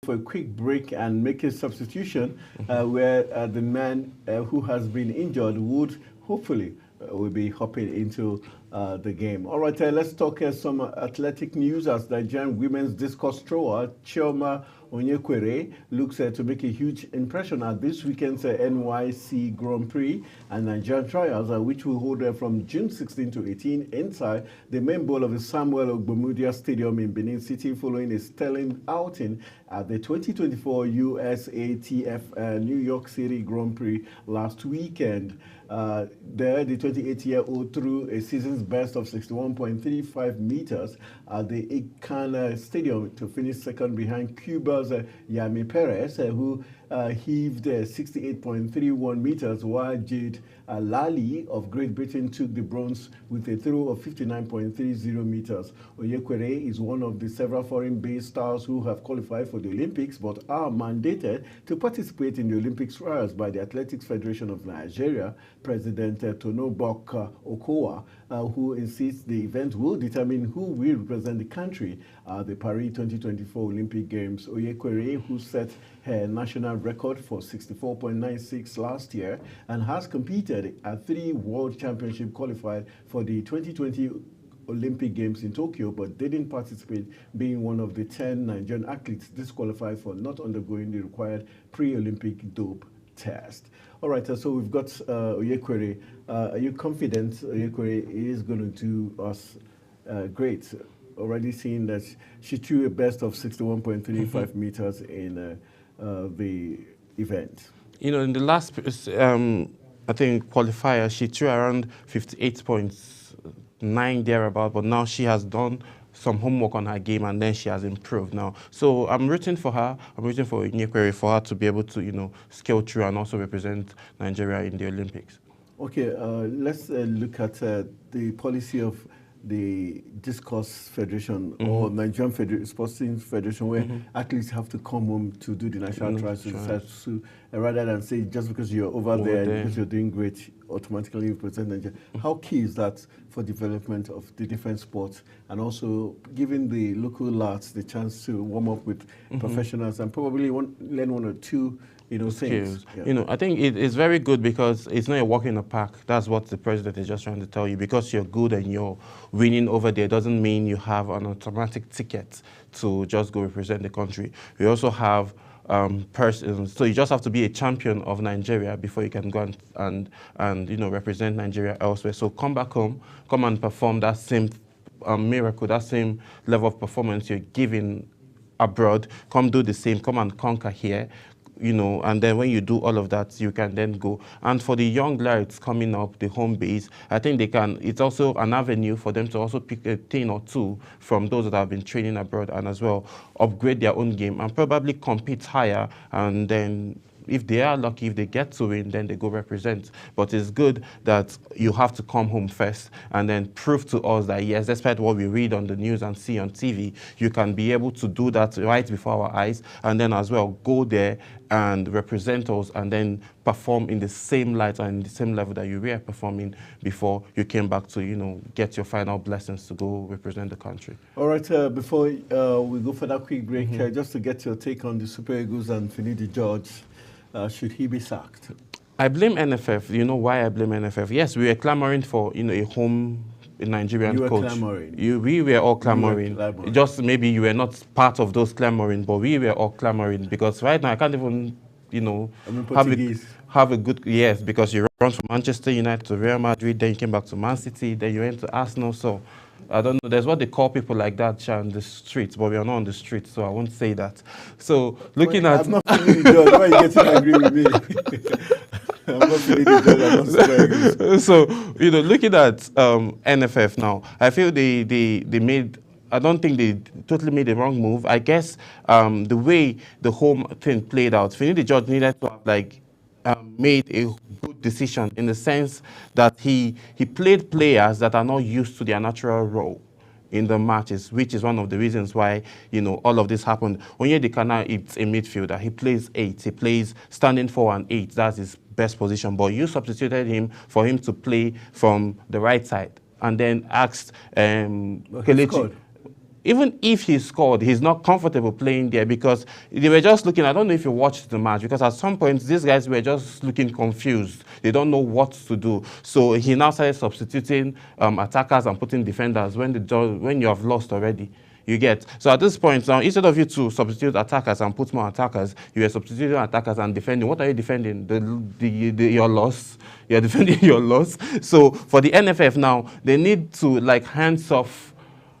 for a quick break and make a substitution where the man who has been injured would hopefully will be hopping into the game. All right, let's talk some athletic news as Nigerian women's discus thrower Chioma Onyekwere looks to make a huge impression at this weekend's NYC Grand Prix and Nigerian trials, which will hold from June 16 to 18 inside the main bowl of the Samuel Ogbomudia Stadium in Benin City, following a sterling outing at the 2024 USATF New York City Grand Prix last weekend. There, the 28-year-old threw a season's best of 61.35 meters at the Ikana Stadium to finish second behind Cuba's Yami Perez, who heaved 68.31 meters, while Jade Lally of Great Britain took the bronze with a throw of 59.30 meters. Onyekwere is one of the several foreign-based stars who have qualified for the Olympics but are mandated to participate in the Olympic trials by the Athletics Federation of Nigeria. President Tonobok Okowa, who insists the event will determine who will represent the country at the Paris 2024 Olympic Games. Onyekwere, who set her national record for 64.96 last year and has competed at 3 World Championships, qualified for the 2020 Olympic Games in Tokyo but didn't participate, being one of the 10 Nigerian athletes disqualified for not undergoing the required pre-Olympic dope test. All right, so we've got Onyekwere. Are you confident Onyekwere is going to do us great? Already seeing that she threw a best of 61.35 meters in the event. You know, in the last, I think, qualifier, she threw around 58.9 thereabout, but now she has done some homework on her game and then she has improved now. So I'm rooting for her. I'm rooting for Onyekwere for her to be able to, you know, scale through and also represent Nigeria in the Olympics. Okay, let's look at the policy of the Discus Federation or Nigerian Sporting Federation, where athletes have to come home to do the national trials, rather than say just because you're over there and because you're doing great, automatically represent Nigeria. How key is that for development of the different sports and also giving the local lads the chance to warm up with professionals and probably learn one or two things? Yeah. You know, I think it's very good because it's not a walk in the park. That's what the president is just trying to tell you. Because you're good and you're winning over there doesn't mean you have an automatic ticket to just go represent the country. We also have persons, so you just have to be a champion of Nigeria before you can go and represent Nigeria elsewhere. So come back home, come and perform that same miracle, that same level of performance you're giving abroad. Come do the same, come and conquer here. You know, and then when you do all of that, you can then go. And for the young lads coming up, the home base, I think it's also an avenue for them to also pick a thing or two from those that have been training abroad and as well upgrade their own game and probably compete higher. And then if they are lucky, if they get to win, then they go represent. But it's good that you have to come home first and then prove to us that, yes, despite what we read on the news and see on TV, you can be able to do that right before our eyes and then as well go there and represent us and then perform in the same light and in the same level that you were performing before you came back to, get your final blessings to go represent the country. All right, before we go for that quick break, just to get your take on the Super Eagles and Finidi George. Should he be sacked? I blame NFF. You know why I blame NFF? Yes, we were clamoring for a home Nigerian coach. You were clamoring. We were all clamoring. Just maybe you were not part of those clamoring, but we were all clamoring because right now I can't even have a good because you run from Manchester United to Real Madrid, then you came back to Man City, then you went to Arsenal. So I don't know. There's what they call people like that on the streets, but we are not on the streets, so I won't say that. So looking at, I'm not feeling the judge. Why are you getting angry with me? I'm not feeling the judge. I'm not super. So looking at NFF now, I feel they made. I don't think they totally made the wrong move. I guess the way the home thing played out, Finidi George needed to have made a good decision in the sense that he played players that are not used to their natural role in the matches, which is one of the reasons why all of this happened. Onyedikana, it's a midfielder. He plays 8. He plays standing 4 and 8. That's his best position. But you substituted him for him to play from the right side, and then asked Kelechi. even if he scored, he's not comfortable playing there because they were just looking. I don't know if you watched the match, because at some point these guys were just looking confused. They don't know what to do. So he now started substituting attackers and putting defenders when you have lost already. You get. So at this point now, instead of you to substitute attackers and put more attackers, you are substituting attackers and defending. What are you defending? Your loss. You're defending your loss. So for the NFF now, they need to like hands off.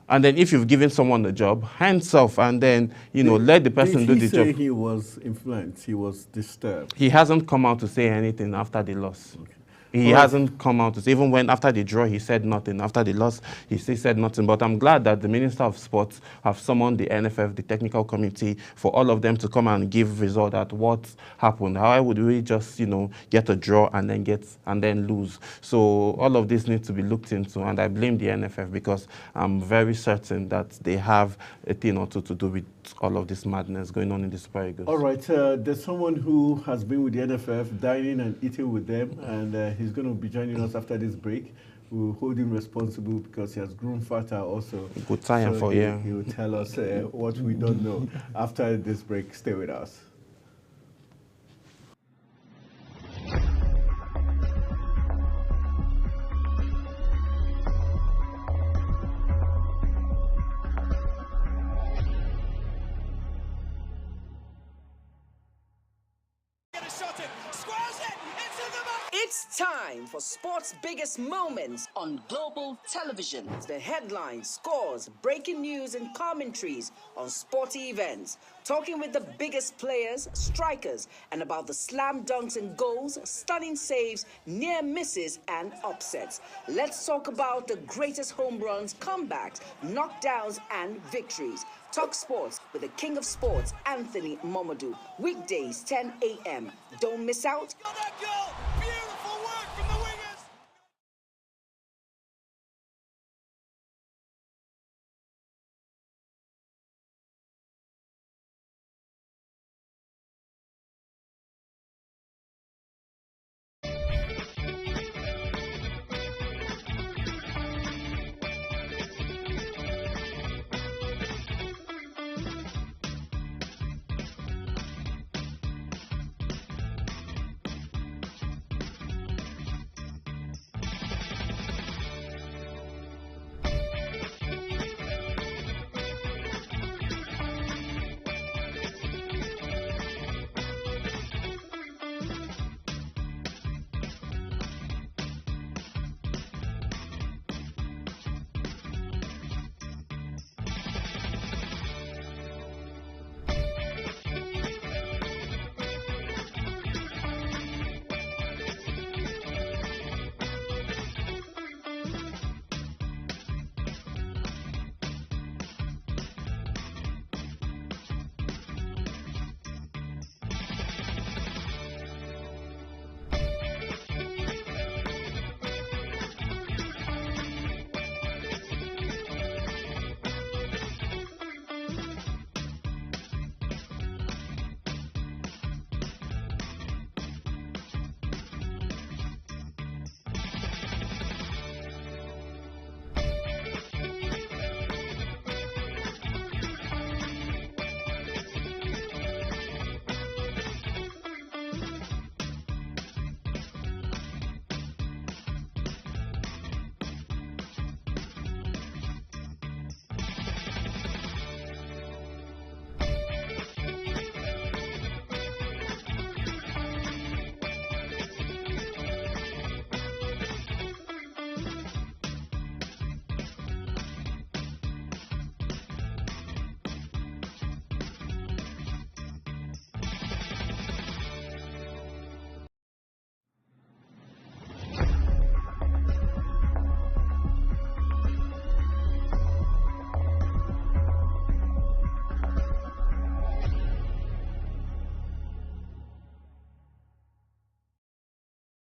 And then if you've given someone a job, hands off, and then, let the person do the job. Did he say he was influenced? He was disturbed? He hasn't come out to say anything after the loss. Okay. He hasn't come out to say, even when after the draw, he said nothing. After the loss, he still said nothing. But I'm glad that the Minister of Sports have summoned the NFF, the technical committee, for all of them to come and give result at what happened. How would we just, get a draw and then lose? So all of this needs to be looked into, and I blame the NFF because I'm very certain that they have a thing or two to do with all of this madness going on in the Super Eagles. All right, there's someone who has been with the NFF, dining and eating with them, and he's going to be joining us after this break. We'll hold him responsible because he has grown fatter also. Good time for you. He will tell us what we don't know after this break. Stay with us. It's time for sports' biggest moments on global television. The headlines, scores, breaking news, and commentaries on sporty events. Talking with the biggest players, strikers, and about the slam dunks and goals, stunning saves, near misses, and upsets. Let's talk about the greatest home runs, comebacks, knockdowns, and victories. Talk sports with the king of sports, Anthony Momadou. Weekdays, 10 a.m. Don't miss out. Beautiful work from the wingers.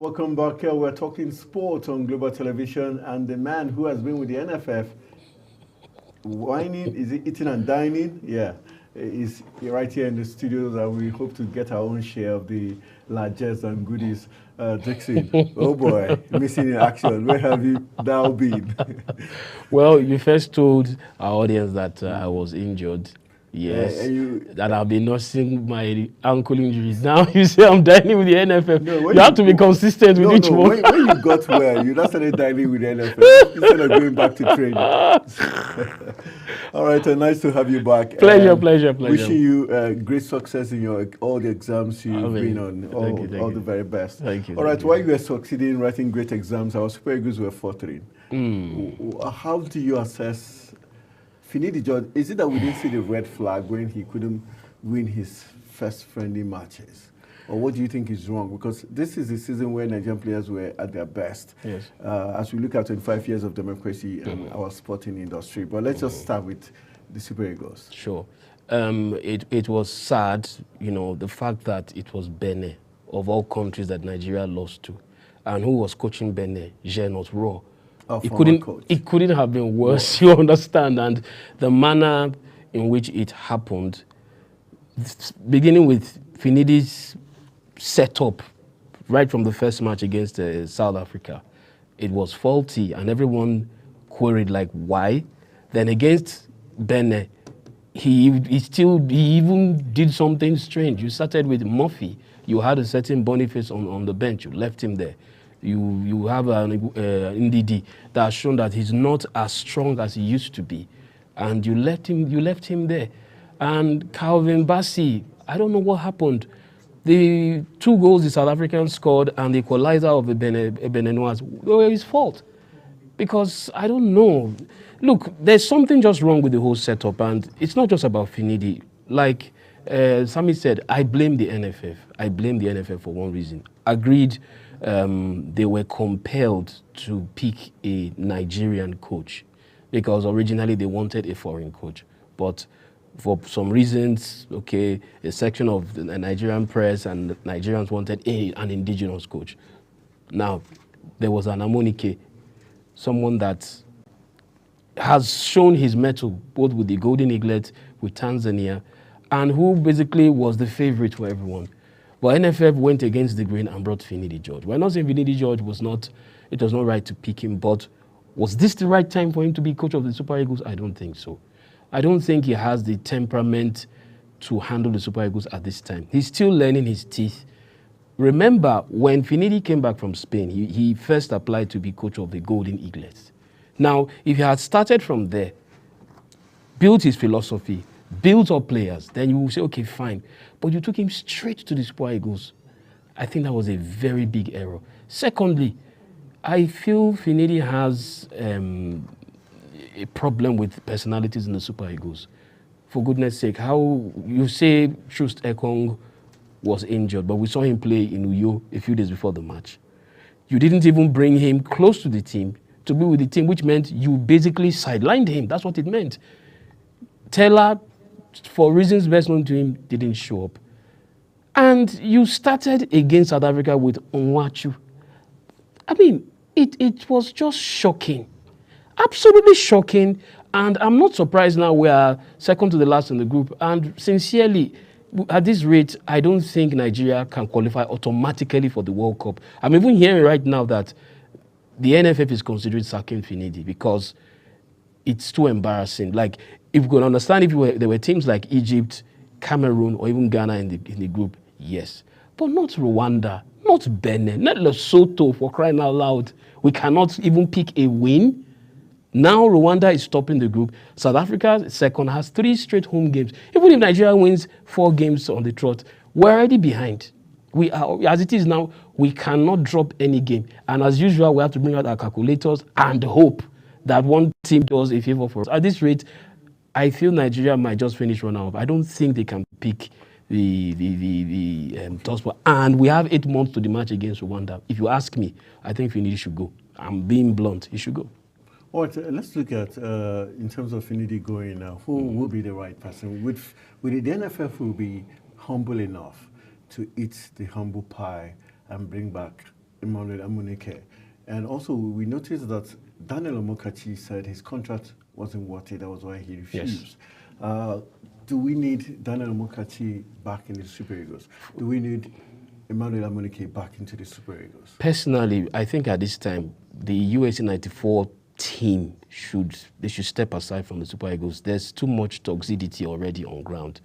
Welcome back. We're talking sport on Global Television, and the man who has been with the NFF, whining, is it eating and dining? Yeah. is right here in the studios, and we hope to get our own share of the largesse and goodies. Dixon, oh boy, missing in action. Where have you now been? Well, you first told our audience that I was injured. Yes, that I've been nursing my ankle injuries. Now you say I'm dining with the NFF. No, you have to be consistent with each one. When you got well, you not started dining with the NFF instead of going back to training. All right, nice to have you back. Pleasure. Wishing you great success in all the exams you've been on. All the very best. Thank you. All right, while you were succeeding in writing great exams, our Super Eagles were faltering. How do you assess Finidi George? Is it that we didn't see the red flag when he couldn't win his first friendly matches? Or what do you think is wrong? Because this is the season where Nigerian players were at their best. Yes. As we look at 25 years of democracy and our sporting industry. But let's just start with the Super Eagles. Sure. It was sad, the fact that it was Benin, of all countries that Nigeria lost to. And who was coaching Benin? Gernot Rohr. It couldn't have been worse, you understand? And the manner in which it happened, beginning with Finidi's setup right from the first match against South Africa, it was faulty, and everyone queried, like, why? Then against Benin, he even did something strange. You started with Murphy. You had a certain Boniface on the bench. You left him there. You have an Ndidi that has shown that he's not as strong as he used to be, and you left him there. And Calvin Bassey, I don't know what happened. The 2 goals the South Africans scored and the equalizer of the Beninois were his fault, because I don't know. Look, there's something just wrong with the whole setup, and it's not just about Finidi. Like Sammy said, I blame the NFF. I blame the NFF for one reason. Agreed. They were compelled to pick a Nigerian coach because originally they wanted a foreign coach. But for some reasons, a section of the Nigerian press and Nigerians wanted an indigenous coach. Now, there was an Amonike, someone that has shown his mettle both with the Golden Eaglet, with Tanzania, and who basically was the favorite for everyone. But NFF went against the grain and brought Finidi George. We're not saying Finidi George was not right to pick him, but was this the right time for him to be coach of the Super Eagles? I don't think so. I don't think he has the temperament to handle the Super Eagles at this time. He's still learning his teeth. Remember, when Finidi came back from Spain, he first applied to be coach of the Golden Eaglets. Now, if he had started from there, built his philosophy, built up players, then you will say, okay, fine. But you took him straight to the Super Eagles. I think that was a very big error. Secondly, I feel Finidi has a problem with personalities in the Super Eagles. For goodness sake, how you say Troost Ekong was injured, but we saw him play in Uyo a few days before the match. You didn't even bring him close to the team to be with the team, which meant you basically sidelined him. That's what it meant. Taylor, for reasons best known to him, didn't show up. And you started against South Africa with Onwachu. I mean, it was just shocking. Absolutely shocking. And I'm not surprised now we are second to the last in the group. And sincerely, at this rate, I don't think Nigeria can qualify automatically for the World Cup. I'm even hearing right now that the NFF is considering sacking Finidi because it's too embarrassing. Like, if you could understand if there were teams like Egypt, Cameroon, or even Ghana in the group, yes. But not Rwanda, not Benin, not Lesotho, for crying out loud. We cannot even pick a win. Now Rwanda is stopping the group. South Africa, second, has 3 straight home games. Even if Nigeria wins 4 games on the trot, we're already behind. We are, as it is now, we cannot drop any game. And as usual, we have to bring out our calculators and hope that one team does a favor for us. At this rate, I feel Nigeria might just finish runner-up. I don't think they can pick the top spot. And we have 8 months to the match against Rwanda. If you ask me, I think Finidi should go. I'm being blunt. He should go. All right, let's look at, in terms of Finidi going now, who will be the right person? Would the NFF will be humble enough to eat the humble pie and bring back Emmanuel Amuneke? And also, we noticed that Daniel Omokachi said his contract wasn't worth it. That was why he refused. Yes. do we need Daniel Amokachi back in the Super Eagles? Do we need Emmanuel Amunike back into the Super Eagles? Personally, I think at this time, the USA 94 team should step aside from the Super Eagles. There's too much toxicity already on ground.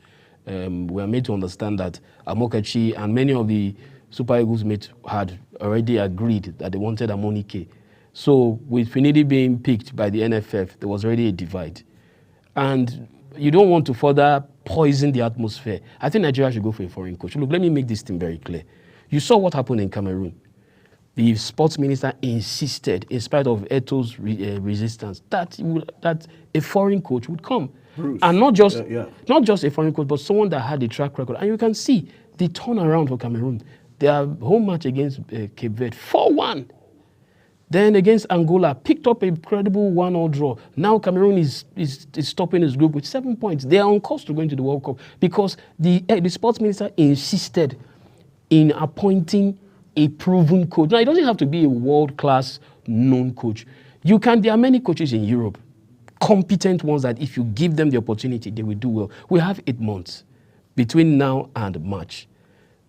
We are made to understand that Amokachi and many of the Super Eagles mates had already agreed that they wanted Amunike. So with Finidi being picked by the NFF, there was already a divide. And you don't want to further poison the atmosphere. I think Nigeria should go for a foreign coach. Look, let me make this thing very clear. You saw what happened in Cameroon. The sports minister insisted, in spite of Eto's resistance, that a foreign coach would come. Bruce. And not just a foreign coach, but someone that had a track record. And you can see the turnaround for Cameroon. Their home match against Cape Verde, 4-1. Then against Angola, picked up a credible 1-0 draw. Now Cameroon is stopping his group with 7 points. They are on course to going to the World Cup because the sports minister insisted in appointing a proven coach. Now, it doesn't have to be a world-class known coach. There are many coaches in Europe, competent ones that if you give them the opportunity, they will do well. We have 8 months between now and March.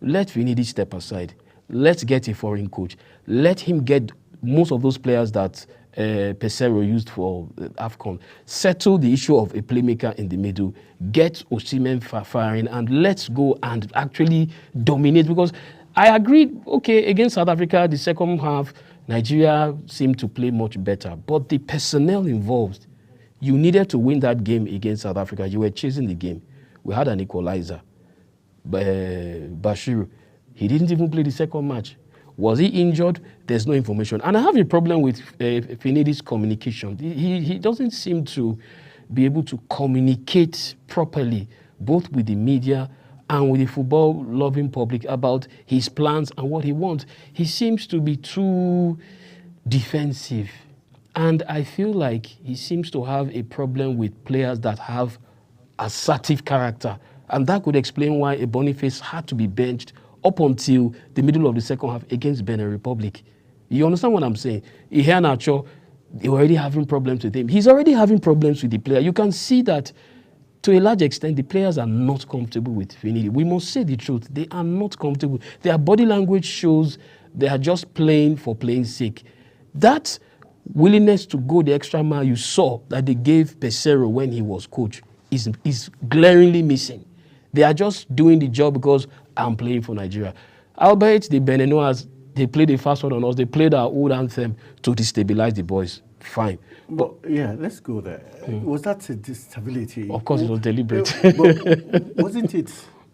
Let Finidi step aside. Let's get a foreign coach. Let him get most of those players that Pesero used for AFCON. Settle the issue of a playmaker in the middle. Get Osimhen firing and let's go and actually dominate. Because I agree, okay, against South Africa, the second half, Nigeria seemed to play much better. But the personnel involved, you needed to win that game against South Africa. You were chasing the game. We had an equalizer. Bashiru, he didn't even play the second match. Was he injured? There's no information. And I have a problem with Finidi's communication. He doesn't seem to be able to communicate properly, both with the media and with the football-loving public about his plans and what he wants. He seems to be too defensive. And I feel like he seems to have a problem with players that have assertive character. And that could explain why a Boniface had to be benched up until the middle of the second half against Benin Republic. You understand what I'm saying? Iheanacho, they're already having problems with him. He's already having problems with the player. You can see that to a large extent, the players are not comfortable with Finidi. We must say the truth. They are not comfortable. Their body language shows they are just playing for playing sake. That willingness to go the extra mile you saw that they gave Pesero when he was coach is glaringly missing. They are just doing the job because I'm playing for Nigeria. Albeit the Beninois, they played a fast one on us. They played our old anthem to destabilize the boys. Fine. But yeah, let's go there. Was that a stability? Of course, it was deliberate. But wasn't it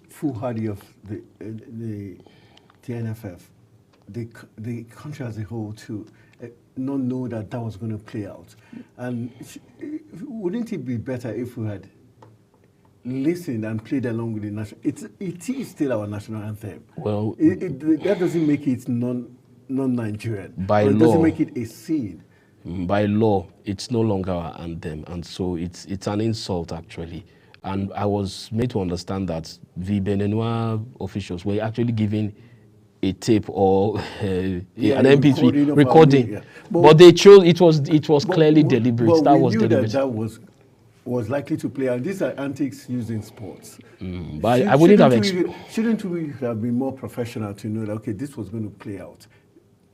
foolhardy of the NFF, the country as a whole, to not know that was going to play out? And wouldn't it be better if we had listened and played along with the national? It is still our national anthem. Well, that doesn't make it non-Nigerian. By law, it doesn't make it a scene. By law, it's no longer our anthem, and so it's an insult actually. And I was made to understand that the Beninois officials were actually giving a tape or an MP3 recording, yeah. But they chose it was clearly deliberate. That was deliberate. That was likely to play, and these are antics used in sports. But I wouldn't have shouldn't we have been more professional to know that, okay, this was going to play out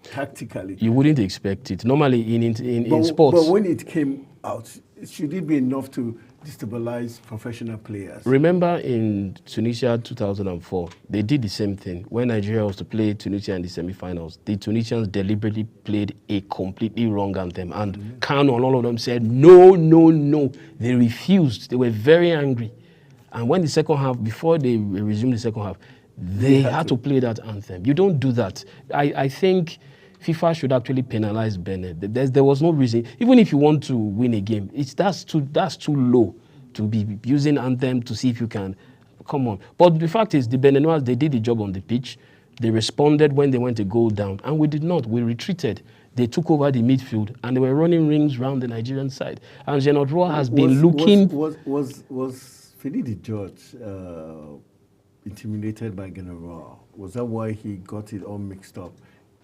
tactically? You wouldn't expect it. Normally in sports. But when it came out, should it be enough to destabilize professional players? Remember in Tunisia 2004, they did the same thing. When Nigeria was to play Tunisia in the semi-finals, the Tunisians deliberately played a completely wrong anthem. And Kano and all of them said, no, no, no. They refused. They were very angry. And when the second half, before they resumed the second half, they had to play that anthem. You don't do that. I think FIFA should actually penalize Benin. There was no reason. Even if you want to win a game, that's too low to be using anthem to see if you can. Come on. But the fact is, the Beninois, they did the job on the pitch. They responded when they went a goal down, and we did not. We retreated. They took over the midfield, and they were running rings around the Nigerian side. And Gernot Rohr has been looking. Was Finidi George intimidated by Gernot Rohr? Was that why he got it all mixed up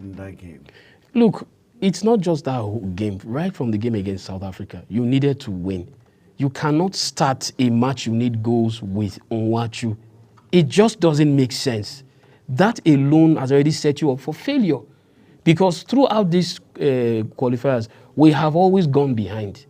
in that game? Look, it's not just that whole game. Right from the game against South Africa, you needed to win. You cannot start a match you need goals with Onwachu. It just doesn't make sense. That alone has already set you up for failure. Because throughout these qualifiers, we have always gone behind.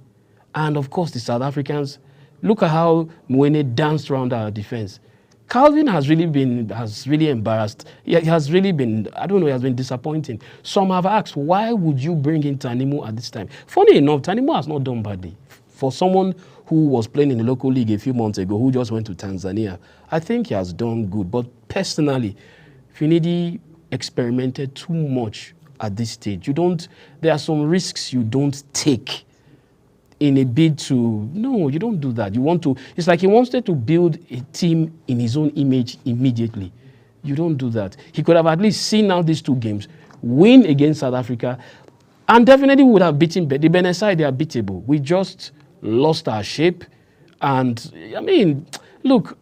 And of course, the South Africans, look at how Mwene danced around our defense. Calvin has really embarrassed. He has really been, I don't know, he has been disappointing. Some have asked, why would you bring in Tanimu at this time? Funny enough, Tanimu has not done badly. For someone who was playing in the local league a few months ago, who just went to Tanzania, I think he has done good. But personally, Finidi experimented too much at this stage. There are some risks you don't take in a bid to, no, you don't do that. It's like he wanted to build a team in his own image immediately. You don't do that. He could have at least seen out these 2 games, win against South Africa, and definitely would have beaten the Benin side. They are beatable. We just lost our shape. And, I mean, look,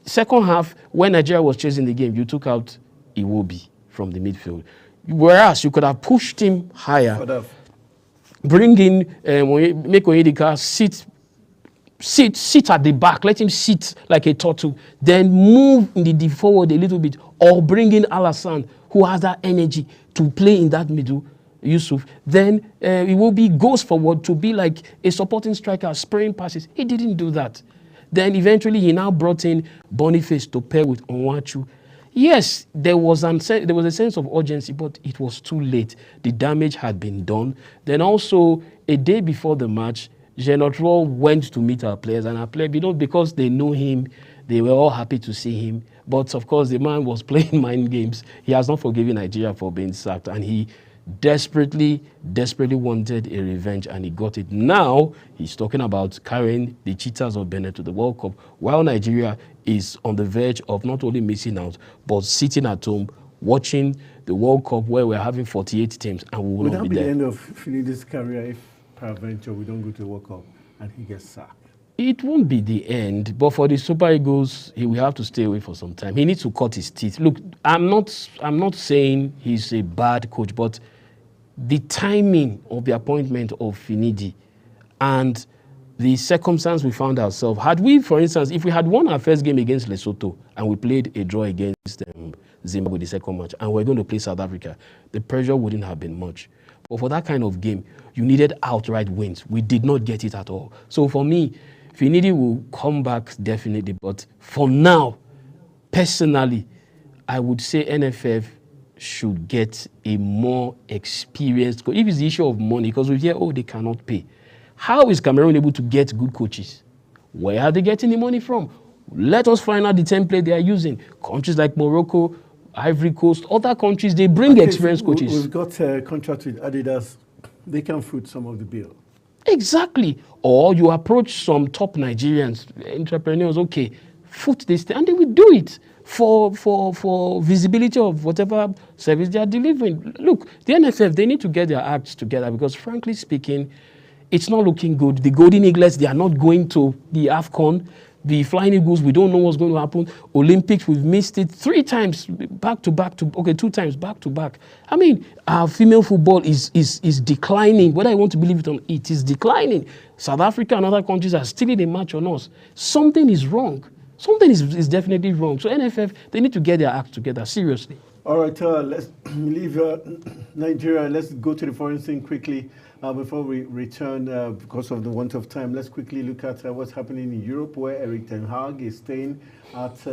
second half, when Nigeria was chasing the game, you took out Iwobi from the midfield. Whereas you could have pushed him higher. Bring in, make Onyedika sit at the back, let him sit like a turtle, then move in the forward a little bit, or bring in Alassane, who has that energy to play in that middle, Yusuf. Then it will be goes forward to be like a supporting striker, spraying passes. He didn't do that. Then eventually he now brought in Boniface to pair with Onwachu. Yes, there was a sense of urgency, but it was too late. The damage had been done. Then also, a day before the match, Genotro went to meet our players, and our players, because they know him, they were all happy to see him. But of course, the man was playing mind games. He has not forgiven Nigeria for being sacked, and he desperately wanted a revenge, and he got it. Now, he's talking about carrying the Cheetahs of Benin to the World Cup, while Nigeria is on the verge of not only missing out, but sitting at home, watching the World Cup where we're having 48 teams, and we will not be there. Would that be the end of Finidi's career if, peradventure, we don't go to the World Cup and he gets sacked? It won't be the end, but for the Super Eagles, he will have to stay away for some time. He needs to cut his teeth. Look, I'm not saying he's a bad coach, but the timing of the appointment of Finidi and the circumstance we found ourselves, had we, for instance, if we had won our first game against Lesotho and we played a draw against Zimbabwe the second match, and we're going to play South Africa, the pressure wouldn't have been much. But for that kind of game, you needed outright wins. We did not get it at all. So for me, Finidi will come back definitely, but for now, personally, I would say NFF should get a more experienced coach. If it's the issue of money, because we hear, they cannot pay. How is Cameroon able to get good coaches? Where are they getting the money from? Let us find out the template they are using. Countries like Morocco, Ivory Coast, other countries, they bring experienced coaches. We've got a contract with Adidas. They can foot some of the bill. Exactly. Or you approach some top Nigerians, entrepreneurs, foot this thing, and they will do it for visibility of whatever service they are delivering. Look, the NFF, they need to get their acts together because, frankly speaking, it's not looking good. The Golden Eaglets, they are not going to the AFCON. The Flying Eagles, we don't know what's going to happen. Olympics, we've missed it 3 times back to back. 2 times back to back. I mean, our female football is declining. Whether I want to believe it or not, it is declining. South Africa and other countries are stealing a match on us. Something is wrong. Something is definitely wrong. So NFF, they need to get their act together, seriously. All right, let's leave Nigeria. Let's go to the foreign scene quickly. Before we return, because of the want of time, let's quickly look at what's happening in Europe, where Erik ten Hag is staying at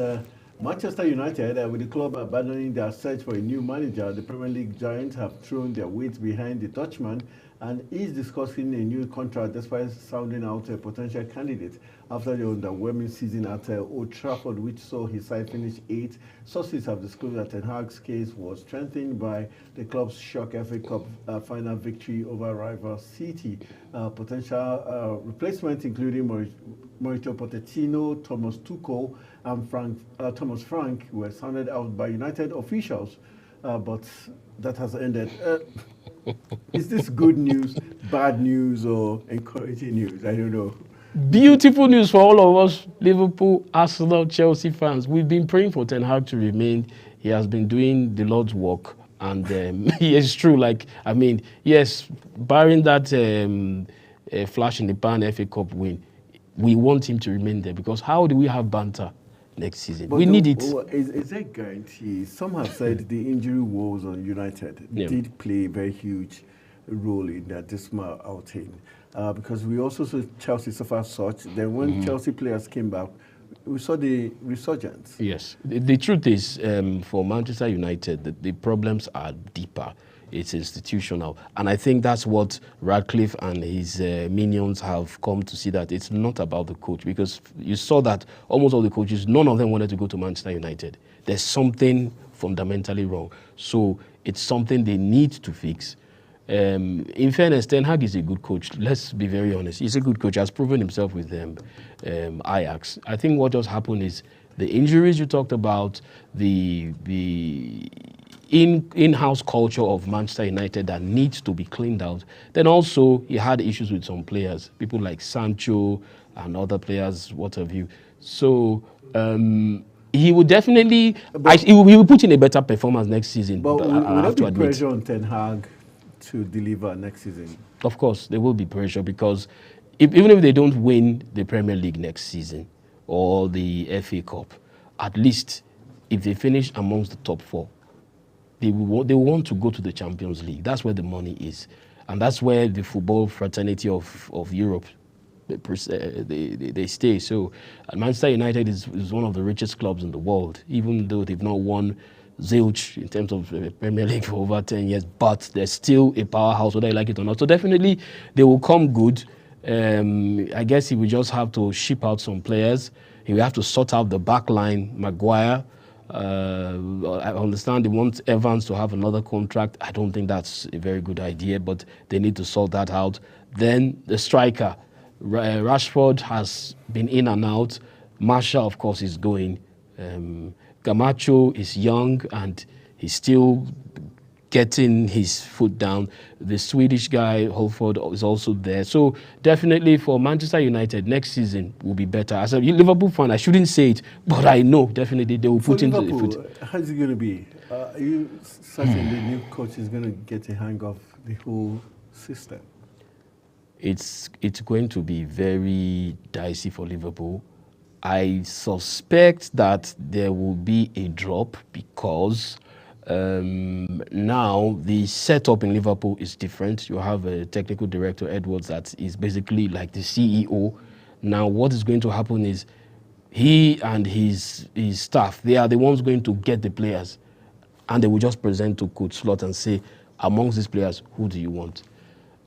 Manchester United, with the club abandoning their search for a new manager. The Premier League giants have thrown their weight behind the Dutchman and is discussing a new contract despite sounding out a potential candidate after the underwhelming season at Old Trafford, which saw his side finish 8th. Sources have disclosed that Ten Hag's case was strengthened by the club's shock FA Cup final victory over rival City. Potential replacements including Mauricio Pochettino, Thomas Tuchel, and Thomas Frank were sounded out by United officials, but that has ended. Is this good news, bad news, or encouraging news? I don't know. Beautiful news for all of us Liverpool, Arsenal, Chelsea fans. We've been praying for Ten Hag to remain. He has been doing the Lord's work. And it's true, yes, barring that flash in the pan FA Cup win, we want him to remain there, because how do we have banter next season? But we need it. Is there guarantee? Some have said the injury woes on United did play a very huge role in that dismal outing. Because we also saw Chelsea suffer such. Then when Chelsea players came back, we saw the resurgence. Yes. The truth is, for Manchester United, the problems are deeper. It's institutional. And I think that's what Radcliffe and his minions have come to see, that it's not about the coach. Because you saw that almost all the coaches, none of them wanted to go to Manchester United. There's something fundamentally wrong. So it's something they need to fix. In fairness, Ten Hag is a good coach. Let's be very honest. He's a good coach. Has proven himself with Ajax. I think what just happened is the injuries you talked about, the in-house culture of Manchester United that needs to be cleaned out. Then also he had issues with some players, people like Sancho and other players, what have you. So he would definitely, he will put in a better performance next season. But will there be pressure on Ten Hag to deliver next season? Of course, there will be pressure, because even if they don't win the Premier League next season or the FA Cup, at least if they finish amongst the top 4, they want to go to the Champions League. That's where the money is. And that's where the football fraternity of Europe, they stay. So Manchester United is one of the richest clubs in the world, even though they've not won zilch in terms of Premier League for over 10 years, but they're still a powerhouse, whether you like it or not. So definitely they will come good. I guess he will just have to ship out some players. He will have to sort out the back line. Maguire, I understand they want Evans to have another contract. I don't think that's a very good idea, but they need to sort that out. Then the striker, Rashford has been in and out. Martial, of course, is going. Camacho is young and he's still getting his foot down. The Swedish guy, Holford, is also there. So definitely for Manchester United, next season will be better. As a Liverpool fan, I shouldn't say it, but I know definitely they will put into the foot. How's it going to be? Are you certain the new coach is going to get a hang of the whole system? It's going to be very dicey for Liverpool. I suspect that there will be a drop, because now the setup in Liverpool is different. You have a technical director, Edwards, that is basically like the CEO. Now what is going to happen is he and his staff, they are the ones going to get the players, and they will just present to Coach Slot and say, amongst these players, who do you want?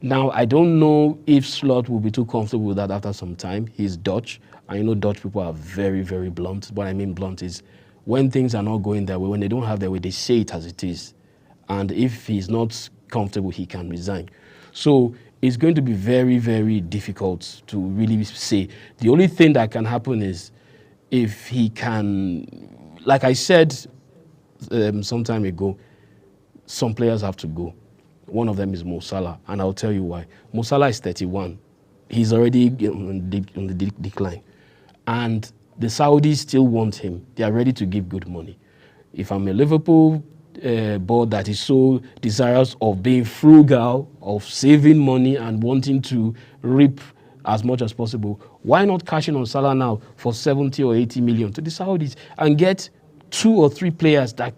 Now, I don't know if Slot will be too comfortable with that after some time. He's Dutch. I know Dutch people are very, very blunt. What I mean blunt is when things are not going their way, when they don't have their way, they say it as it is. And if he's not comfortable, he can resign. So it's going to be very, very difficult to really say. The only thing that can happen is if he can, like I said some time ago, some players have to go. One of them is Mo Salah, and I'll tell you why. Mo Salah is 31. He's already on the decline. And the Saudis still want him. They are ready to give good money. If I'm a Liverpool board that is so desirous of being frugal, of saving money and wanting to reap as much as possible, why not cash in on Salah now for 70 or 80 million to the Saudis and get 2 or 3 players that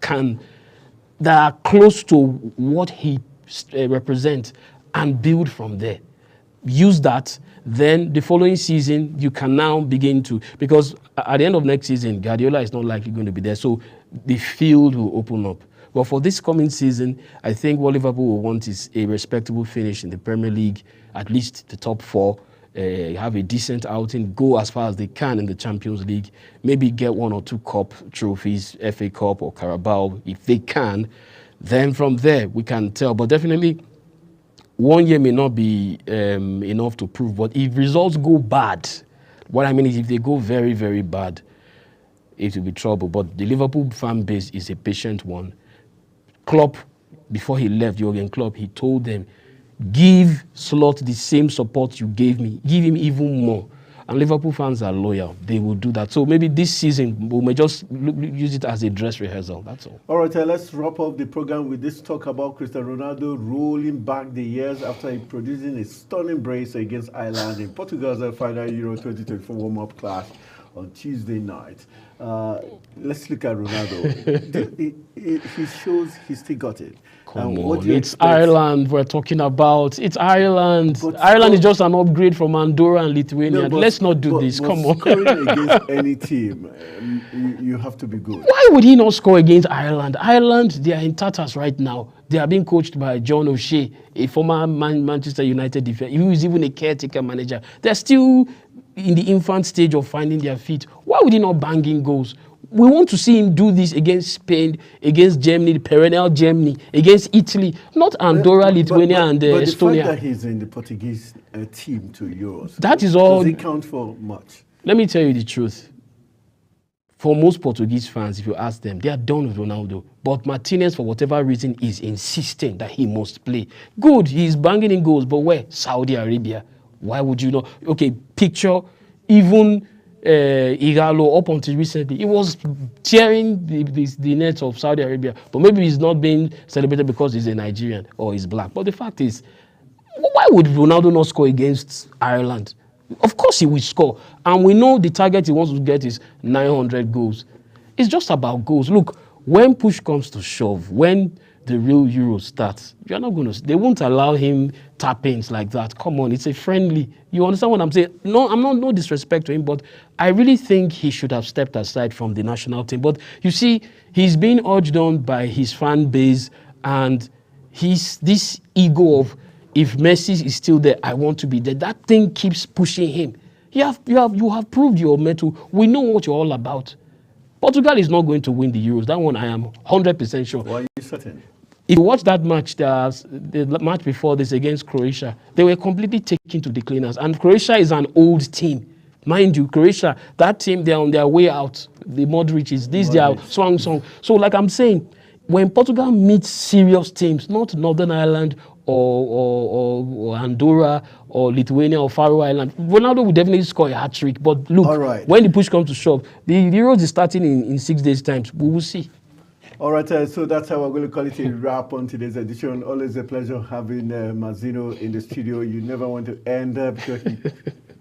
are close to what he represents and build from there? Use that. Then the following season, you can now begin to, because at the end of next season, Guardiola is not likely going to be there, so the field will open up. But for this coming season, I think what Liverpool will want is a respectable finish in the Premier League, at least the top 4, have a decent outing, go as far as they can in the Champions League, maybe get 1 or 2 cup trophies, FA Cup or Carabao, if they can. Then from there, we can tell. But definitely, 1 year may not be enough to prove, but if results go bad, what I mean is if they go very, very bad, it will be trouble. But the Liverpool fan base is a patient one. Klopp, before he left, Jurgen Klopp, he told them, give Slot the same support you gave me. Give him even more. And Liverpool fans are loyal. They will do that. So maybe this season, we may just use it as a dress rehearsal. That's all. All right, let's wrap up the program with this talk about Cristiano Ronaldo rolling back the years after producing a stunning brace against Ireland in Portugal's final Euro 2024 warm-up clash on Tuesday night. Let's look at Ronaldo. He shows he still got it. Come on, it's Ireland we're talking about. It's Ireland. Ireland is just an upgrade from Andorra and Lithuania. No, let's not do this. Come on. Scoring against any team, you have to be good. Why would he not score against Ireland? Ireland, they are in tatters right now. They are being coached by John O'Shea, a former Manchester United defender, who is even a caretaker manager. They're still in the infant stage of finding their feet. Why would he not bang in goals? We want to see him do this against Spain, against Germany, the perennial Germany, against Italy, not Andorra, Lithuania, and Estonia. But the fact that he's in the Portuguese team to Euros, that is all. Does it count for much? Let me tell you the truth. For most Portuguese fans, if you ask them, they are done with Ronaldo. But Martinez, for whatever reason, is insisting that he must play. Good, he's banging in goals, but where? Saudi Arabia. Why would you not? Okay, picture even Igalo up until recently. He was tearing the nets of Saudi Arabia. But maybe he's not being celebrated because he's a Nigerian or he's black. But the fact is, why would Ronaldo not score against Ireland? Of course he will score. And we know the target he wants to get is 900 goals. It's just about goals. Look, when push comes to shove, when the real Euro starts, you're not going to, they won't allow him tap-ins like that. Come on, it's a friendly. You understand what I'm saying? No, I'm not, no disrespect to him, but I really think he should have stepped aside from the national team. But you see, he's being urged on by his fan base, and this ego of, if Messi is still there, I want to be there. That thing keeps pushing him. You have proved your mettle. We know what you're all about. Portugal is not going to win the Euros. That one I am 100% sure. Why are you certain? If you watch that match, the match before this against Croatia, they were completely taken to the cleaners. And Croatia is an old team. Mind you, Croatia, that team, they're on their way out. The Modric's, their song. So like I'm saying, when Portugal meets serious teams, not Northern Ireland or Andorra or Lithuania or Faroe Island, Ronaldo will definitely score a hat-trick. But look, when the push comes to shove, the Euros is starting in 6 days' time. We will see. All right, so that's how we're going to call it a wrap on today's edition. Always a pleasure having Mazzino in the studio. You never want to end because he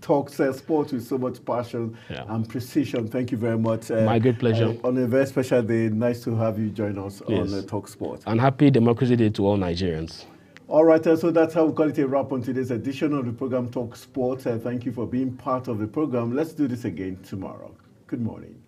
talks sports with so much passion and precision. Thank you very much. My great pleasure. On a very special day, nice to have you join us on Talk Sport. And happy Democracy Day to all Nigerians. All right, so that's how we call it a wrap on today's edition of the program Talk Sport. Thank you for being part of the program. Let's do this again tomorrow. Good morning.